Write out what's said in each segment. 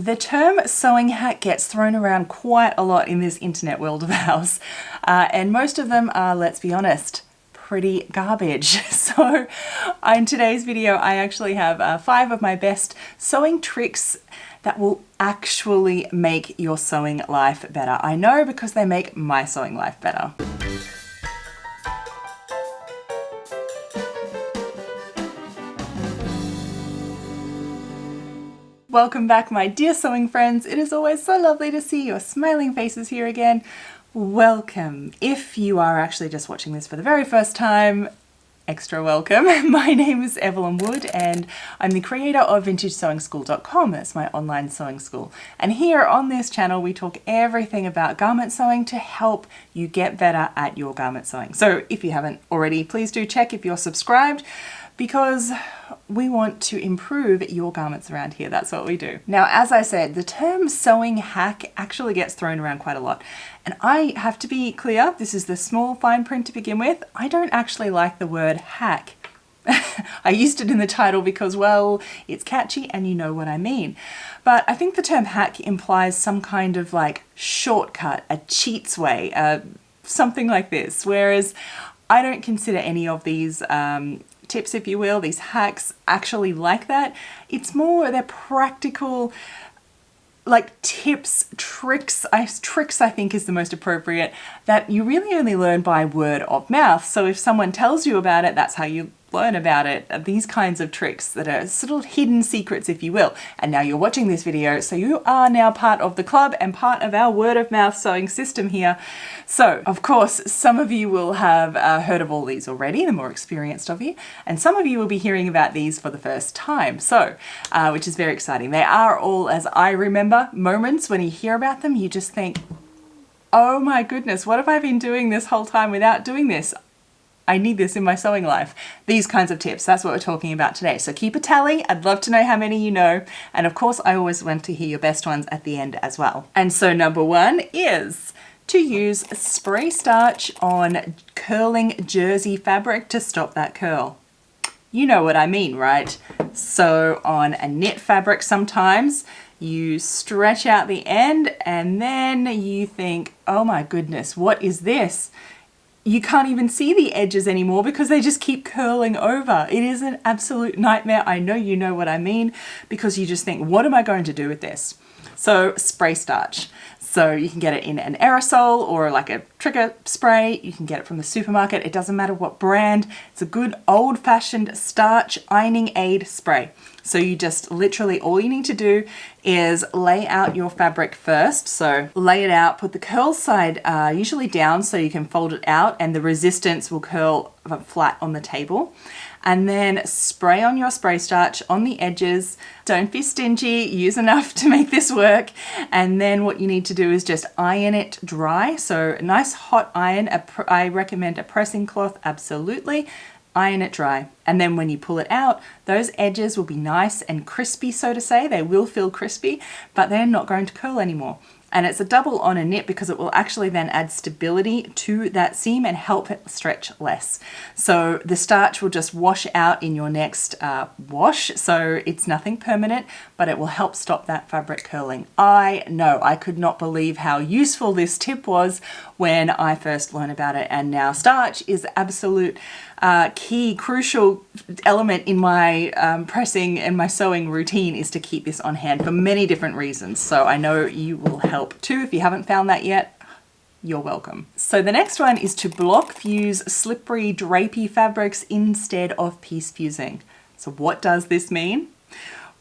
The term sewing hack gets thrown around quite a lot in this internet world of ours, and most of them are, let's be honest, pretty garbage. So in today's video, I actually have 5 of my best sewing tricks that will actually make your sewing life better. I know because they make my sewing life better. Welcome back, my dear sewing friends. It is always so lovely to see your smiling faces here again. Welcome. If you are actually just watching this for the very first time, extra welcome. My name is Evelyn Wood and I'm the creator of VintageSewingSchool.com. That's my online sewing school. And here on this channel, we talk everything about garment sewing to help you get better at your garment sewing. So if you haven't already, please do check if you're subscribed, because we want to improve your garments around here. That's what we do. Now, as I said, the term sewing hack actually gets thrown around quite a lot. And I have to be clear, this is the small fine print to begin with. I don't actually like the word hack. I used it in the title because, well, it's catchy and you know what I mean. But I think the term hack implies some kind of like shortcut, a cheat's way, something like this. Whereas I don't consider any of these tips, if you will, these hacks actually like that. It's more they're practical, like tips, tricks. Tricks I think is the most appropriate, that you really only learn by word of mouth. So if someone tells you about it, that's how you learn about it. These kinds of tricks that are sort of hidden secrets, if you will. And now you're watching this video, so you are now part of the club and part of our word of mouth sewing system here. So of course, some of you will have heard of all these already, the more experienced of you, and some of you will be hearing about these for the first time. So, which is very exciting. They are all, as I remember, moments when you hear about them, you just think, oh my goodness, what have I been doing this whole time without doing this? I need this in my sewing life. These kinds of tips, that's what we're talking about today. So keep a tally. I'd love to know how many you know. And of course, I always want to hear your best ones at the end as well. And so number 1 is to use spray starch on curling jersey fabric to stop that curl. You know what I mean, right? So on a knit fabric, sometimes you stretch out the end and then you think, oh my goodness, what is this? You can't even see the edges anymore because they just keep curling over. It is an absolute nightmare. I know you know what I mean, because you just think, what am I going to do with this? So spray starch. So you can get it in an aerosol or like a trigger spray. You can get it from the supermarket. It doesn't matter what brand. It's a good old-fashioned starch ironing aid spray. So you just literally, all you need to do is lay out your fabric first. So lay it out, put the curl side usually down so you can fold it out and the resistance will curl flat on the table. And then spray on your spray starch on the edges. Don't be stingy, use enough to make this work. And then what you need to do is just iron it dry. So a nice hot iron, I recommend a pressing cloth, absolutely. Iron it dry. And then when you pull it out, those edges will be nice and crispy, so to say. They will feel crispy, but they're not going to curl anymore. And it's a double on a knit because it will actually then add stability to that seam and help it stretch less. So the starch will just wash out in your next wash. So it's nothing permanent, but it will help stop that fabric curling. I know, I could not believe how useful this tip was when I first learned about it. And now starch is absolute key, crucial element in my pressing and my sewing routine, is to keep this on hand for many different reasons. So I know you will help too. If you haven't found that yet, you're welcome. So the next one is to block fuse slippery drapey fabrics instead of piece fusing. So what does this mean?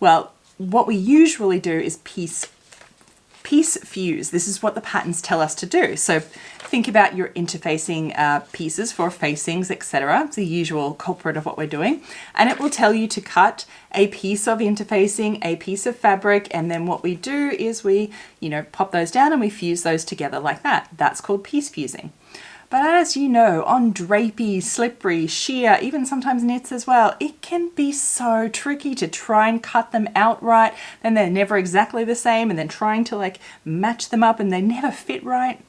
Well, what we usually do is piece fuse. This is what the patterns tell us to do. So think about your interfacing pieces for facings, etc. It's the usual culprit of what we're doing. And it will tell you to cut a piece of interfacing, a piece of fabric, and then what we do is we, pop those down and we fuse those together like that. That's called piece fusing. But as you know, on drapey, slippery, sheer, even sometimes knits as well, it can be so tricky to try and cut them outright. Then they're never exactly the same, and then trying to like match them up and they never fit right.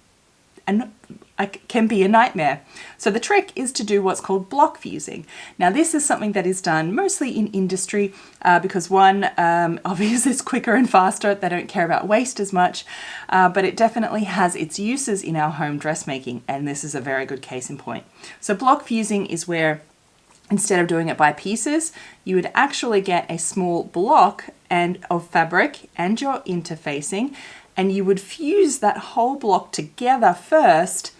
can be a nightmare. So the trick is to do what's called block fusing. Now this is something that is done mostly in industry because one, obviously it's quicker and faster. They don't care about waste as much, but it definitely has its uses in our home dressmaking, and this is a very good case in point. So block fusing is where instead of doing it by pieces, you would actually get a small block of fabric and your interfacing, and you would fuse that whole block together first,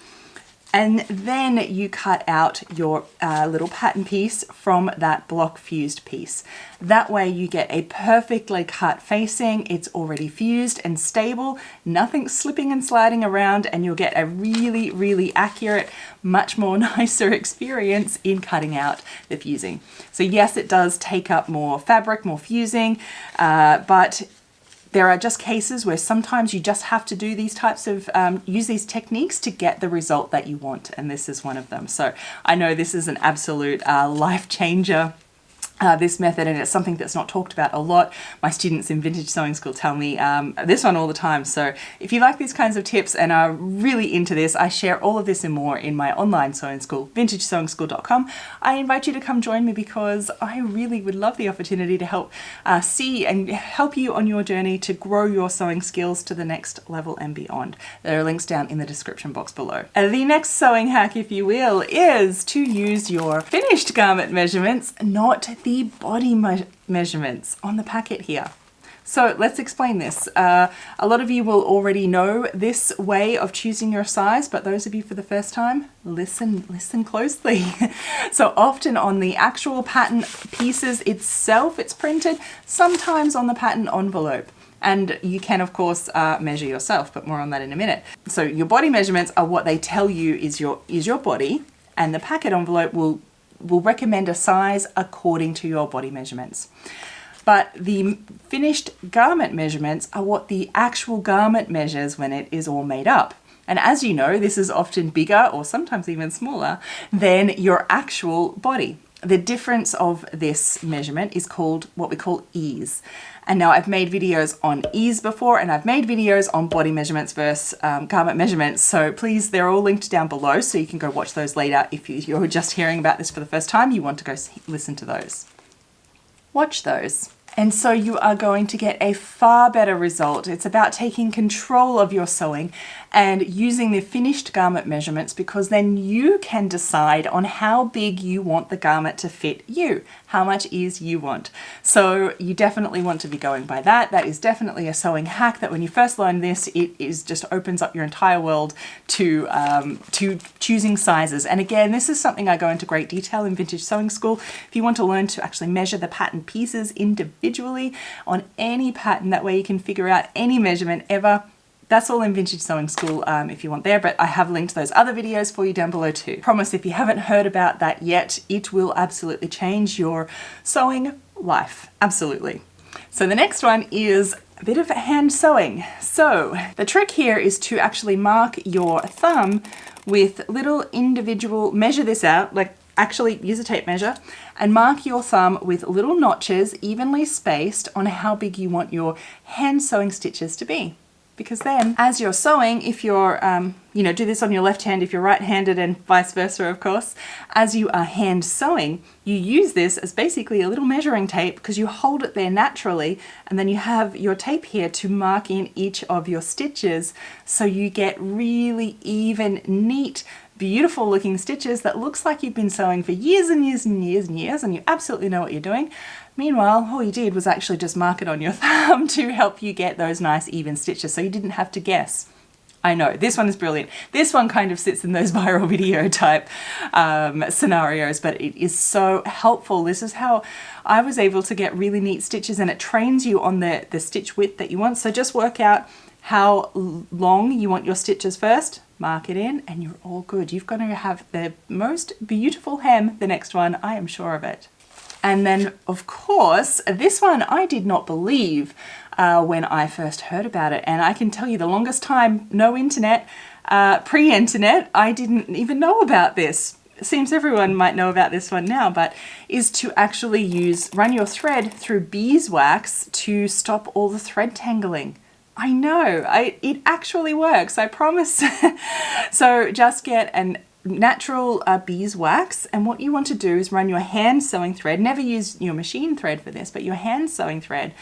and then you cut out your little pattern piece from that block fused piece. That way you get a perfectly cut facing. It's already fused and stable, nothing slipping and sliding around, and you'll get a really, really accurate, much more nicer experience in cutting out the fusing. So yes, it does take up more fabric, more fusing, but there are just cases where sometimes you just have to do these types of, use these techniques to get the result that you want. And this is one of them. So I know this is an absolute life changer, this method, and it's something that's not talked about a lot. My students in Vintage Sewing School tell me this one all the time. So if you like these kinds of tips and are really into this, I share all of this and more in my online sewing school, vintagesewingschool.com. I invite you to come join me because I really would love the opportunity to help see and help you on your journey to grow your sewing skills to the next level and beyond. There are links down in the description box below. The next sewing hack, if you will, is to use your finished garment measurements, not the body measurements on the packet here. So let's explain this. A lot of you will already know this way of choosing your size, but those of you for the first time, listen closely. So often on the actual pattern pieces itself, it's printed, sometimes on the pattern envelope. And you can, of course, measure yourself, but more on that in a minute. So your body measurements are what they tell you is your body, and the packet envelope will recommend a size according to your body measurements. But the finished garment measurements are what the actual garment measures when it is all made up. And as you know, this is often bigger or sometimes even smaller than your actual body. The difference of this measurement is called what we call ease. And now I've made videos on ease before, and I've made videos on body measurements versus garment measurements. So please, they're all linked down below, so you can go watch those later. If you're just hearing about this for the first time, you want to go listen to those. Watch those. And so you are going to get a far better result. It's about taking control of your sewing and using the finished garment measurements, because then you can decide on how big you want the garment to fit you, how much ease you want. So you definitely want to be going by that. That is definitely a sewing hack that when you first learn this, it just opens up your entire world to choosing sizes. And again, this is something I go into great detail in Vintage Sewing School. If you want to learn to actually measure the pattern pieces individually on any pattern, that way you can figure out any measurement ever. That's all in Vintage Sewing School if you want there, but I have linked those other videos for you down below too. Promise, if you haven't heard about that yet, it will absolutely change your sewing life. Absolutely. So the next one is a bit of hand sewing. So the trick here is to actually mark your thumb with little individual, measure this out, like actually use a tape measure and mark your thumb with little notches evenly spaced on how big you want your hand sewing stitches to be. Because then as you're sewing, if you're, do this on your left hand if you're right-handed and vice versa, of course, as you are hand sewing, you use this as basically a little measuring tape because you hold it there naturally, and then you have your tape here to mark in each of your stitches so you get really even, neat, beautiful looking stitches that looks like you've been sewing for years and years and years and years, and you absolutely know what you're doing. Meanwhile, all you did was actually just mark it on your thumb to help you get those nice even stitches, so you didn't have to guess. I know, this one is brilliant. This one kind of sits in those viral video type scenarios, but it is so helpful. This is how I was able to get really neat stitches, and it trains you on the stitch width that you want. So just work out how long you want your stitches first, mark it in, and you're all good. You're going to have the most beautiful hem, the next one, I am sure of it. And then, of course, this one I did not believe when I first heard about it. And I can tell you the longest time, no internet, pre-internet, I didn't even know about this. It seems everyone might know about this one now, but is to actually run your thread through beeswax to stop all the thread tangling. I know, it actually works, I promise. So just get a natural beeswax, and what you want to do is run your hand sewing thread. Never use your machine thread for this, but your hand sewing thread.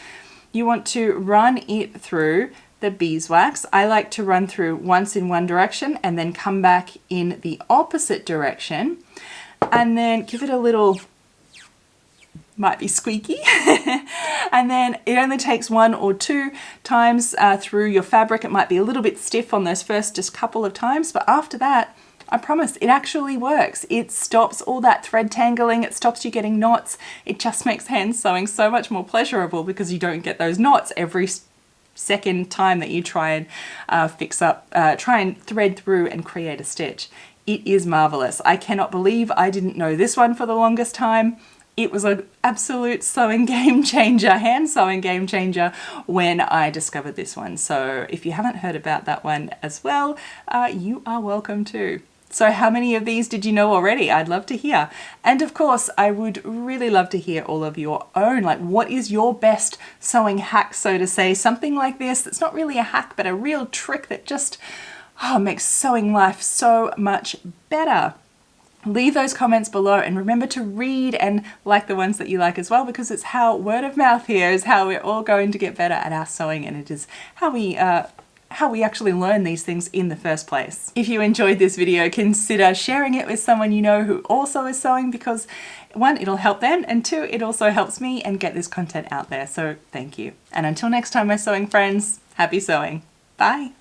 You want to run it through the beeswax. I like to run through once in one direction and then come back in the opposite direction, and then give it a little, might be squeaky, and then it only takes 1 or 2 times through your fabric. It might be a little bit stiff on those first just couple of times, but after that, I promise it actually works. It stops all that thread tangling, it stops you getting knots. It just makes hand sewing so much more pleasurable because you don't get those knots every second time that you try and try and thread through and create a stitch. It is marvelous. I cannot believe I didn't know this one for the longest time. It was an absolute sewing game changer, hand sewing game changer when I discovered this one. So if you haven't heard about that one as well, you are welcome to. So how many of these did you know already? I'd love to hear. And of course, I would really love to hear all of your own. Like, what is your best sewing hack, so to say? Something like this that's not really a hack, but a real trick that just makes sewing life so much better. Leave those comments below, and remember to read and like the ones that you like as well, because it's how word of mouth here is how we're all going to get better at our sewing, and it is how we actually learn these things in the first place. If you enjoyed this video, consider sharing it with someone you know who also is sewing, because 1, it'll help them, and 2, it also helps me and get this content out there. So thank you. And until next time, my sewing friends, happy sewing. Bye.